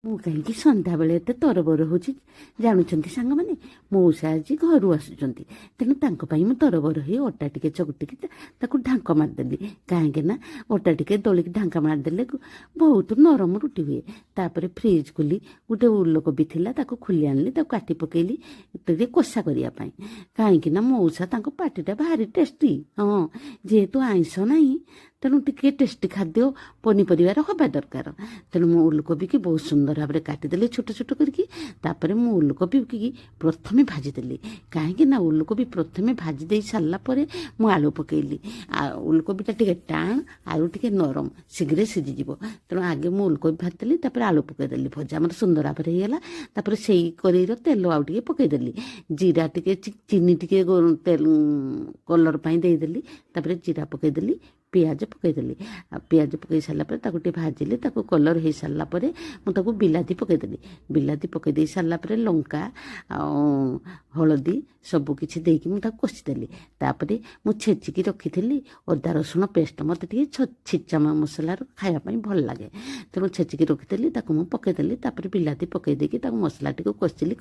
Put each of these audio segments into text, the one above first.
ମୁଁ କାହିଁକି ସନ୍ଧ୍ୟାବେଳେ ଏତେ ତରବର ହେଉଛି ଜାଣୁଛନ୍ତି ସାଙ୍ଗମାନେ? ମଉସା ଆଜି ଘରୁ ଆସୁଛନ୍ତି, ତେଣୁ ତାଙ୍କ ପାଇଁ ମୁଁ ତରବର ହେଇ ଅଟା ଟିକେ ଚକୁଟିକି ତାକୁ ଢାଙ୍କ ମାରିଦେଲି। କାହିଁକି ନା ଅଟା ଟିକେ ଦଳିକି ଢାଙ୍କା ମାରିଦେଲେ ବହୁତ ନରମ ରୁଟି ହୁଏ। ତାପରେ ଫ୍ରିଜ୍ ଖୋଲି ଗୋଟେ ଉଲକୋବି ଥିଲା, ତାକୁ ଖୋଲି ଆଣିଲି, ତାକୁ କାଟି ପକେଇଲି ଟିକେ କଷା କରିବା ପାଇଁ। କାହିଁକି ନା ମଉସା ତାଙ୍କ ପାଟିଟା ଭାରି ଟେଷ୍ଟି। ହଁ, ଯେହେତୁ ଆଇଁଷ ନାହିଁ ତେଣୁ ଟିକେ ଟେଷ୍ଟି ଖାଦ୍ୟ ପନିପରିବାର ହେବା ଦରକାର। ତେଣୁ ମୁଁ ଉଲକୋବିକି ବହୁତ ସୁନ୍ଦର ଭାବରେ କାଟିଦେଲି ଛୋଟ ଛୋଟ କରିକି। ତାପରେ ମୁଁ ଉଲକୋବିକି ପ୍ରଥମେ ଭାଜିଦେଲି। କାହିଁକି ନା ଉଲକୋବି ପ୍ରଥମେ ଭାଜି ଦେଇ ସାରିଲା ପରେ ମୁଁ ଆଳୁ ପକେଇଲି। ଉଲକୋବିଟା ଟିକେ ଟାଣ, ଆଳୁ ଟିକେ ନରମ, ଶୀଘ୍ର ସିଝିଯିବ। ତେଣୁ ଆଗେ ମୁଁ ଉଲକୋବି ଭାଜିଦେଲି, ତାପରେ ଆଳୁ ପକେଇଦେଲି। ଭଜା ଆମର ସୁନ୍ଦର ଭାବରେ ହେଇଗଲା। ତାପରେ ସେଇ କରେଇର ତେଲ ଆଉ ଟିକେ ପକେଇଦେଲି, ଜିରା ଟିକେ, ଚିନି ଟିକେ କଲର୍ ପାଇଁ ଦେଇଦେଲି। ତାପରେ ଜିରା ପକେଇଦେଲି, ପିଆଜ ପକେଇଦେଲି। ଆଉ ପିଆଜ ପକେଇ ସାରିଲା ପରେ ତାକୁ ଟିକେ ଭାଜିଲି। ତାକୁ କଲର୍ ହେଇସାରିଲା ପରେ ମୁଁ ତାକୁ ବିଲାତି ପକେଇଦେଲି। ବିଲାତି ପକେଇ ଦେଇ ସାରିଲା ପରେ ଲଙ୍କା ଆଉ ହଳଦୀ ସବୁ କିଛି ଦେଇକି ମୁଁ ତାକୁ କଷିଦେଲି। ତାପରେ ମୁଁ ଛେଚିକି ରଖିଥିଲି ଅଦା ରସୁଣ ପେଷ୍ଟ। ମୋତେ ଟିକେ ଛେଚା ମସଲାର ଖାଇବା ପାଇଁ ଭଲ ଲାଗେ, ତେଣୁ ଛେଚିକି ରଖିଥିଲି, ତାକୁ ମୁଁ ପକେଇଦେଲି। ତାପରେ ବିଲାତି ପକେଇ ଦେଇକି ତାକୁ ମସଲାଟିକୁ କଷିଲି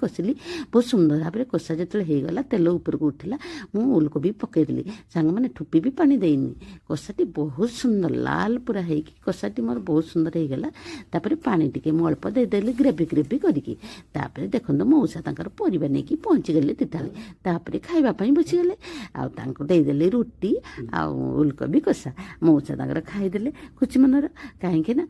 ବହୁତ ସୁନ୍ଦର ଭାବରେ। କଷା ଯେତେବେଳେ ହେଇଗଲା, ତେଲ ଉପରକୁ ଉଠିଲା, ମୁଁ ଉଲକୋବି ପକେଇଦେଲି। ସାଙ୍ଗମାନେ ଠୁପି ବି ପାଣି ଦେଇନି। କଷାଟି ବହୁତ ସୁନ୍ଦର ଲାଲ ପୁରା ହେଇକି କଷାଟି ମୋର ବହୁତ ସୁନ୍ଦର ହେଇଗଲା। ତାପରେ ପାଣି ଟିକେ ମୁଁ ଅଳ୍ପ ଦେଇଦେଲି ଗ୍ରେଭି କରିକି। ତାପରେ ଦେଖନ୍ତୁ ମଉସା ତାଙ୍କର ପରିବା ନେଇକି ପହଞ୍ଚିଗଲେ ଦିତାଳେ। ତାପରେ ଖାଇବା ପାଇଁ ବସିଗଲେ। ଆଉ ତାଙ୍କୁ ଦେଇଦେଲି ରୁଟି ଆଉ ଉଲକୋବି କଷା। ମଉସା ତାଙ୍କର ଖାଇଦେଲେ ଖୁସି ମନର। କାହିଁକି ନା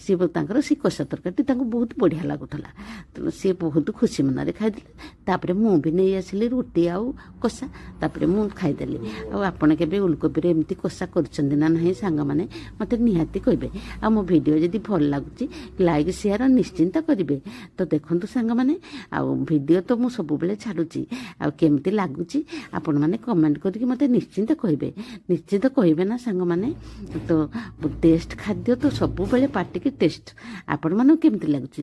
ସିଏ ତାଙ୍କର ସେ କଷା ତରକାରୀଟି ତାଙ୍କୁ ବହୁତ ବଢ଼ିଆ ଲାଗୁଥିଲା, ତେଣୁ ସିଏ ବହୁତ ଖୁସି ମନରେ ଖାଇଦେଲେ। ତାପରେ ମୁଁ ବି ନେଇ ଆସିଲି ରୁଟି ଆଉ କଷା। ତାପରେ ମୁଁ ଖାଇଦେଲି। ଆଉ ଆପଣ କେବେ ଉଲକୋବିରେ ଏମିତି କଷା କରିଛନ୍ତି ନା ନାହିଁ ସାଙ୍ଗମାନେ? ମୋତେ ନିହାତି କହିବେ। ଆଉ ମୋ ଭିଡ଼ିଓ ଯଦି ଭଲ ଲାଗୁଛି ଲାଇକ୍ ସେୟାର ନିଶ୍ଚିନ୍ତ କରିବେ। ତ ଦେଖନ୍ତୁ ସାଙ୍ଗମାନେ, ଆଉ ଭିଡ଼ିଓ ତ ମୁଁ ସବୁବେଳେ ଛାଡ଼ୁଛି, ଆଉ କେମିତି ଲାଗୁଛି ଆପଣମାନେ କମେଣ୍ଟ କରିକି ମୋତେ ନିଶ୍ଚିନ୍ତ କହିବେ। ନିଶ୍ଚିନ୍ତ କହିବେ ନା ସାଙ୍ଗମାନେ? ତ ଟେଷ୍ଟ ଖାଦ୍ୟ ତ ସବୁବେଳେ ପାଟିକି ଟେଷ୍ଟ। ଆପଣମାନଙ୍କୁ କେମିତି ଲାଗୁଛି?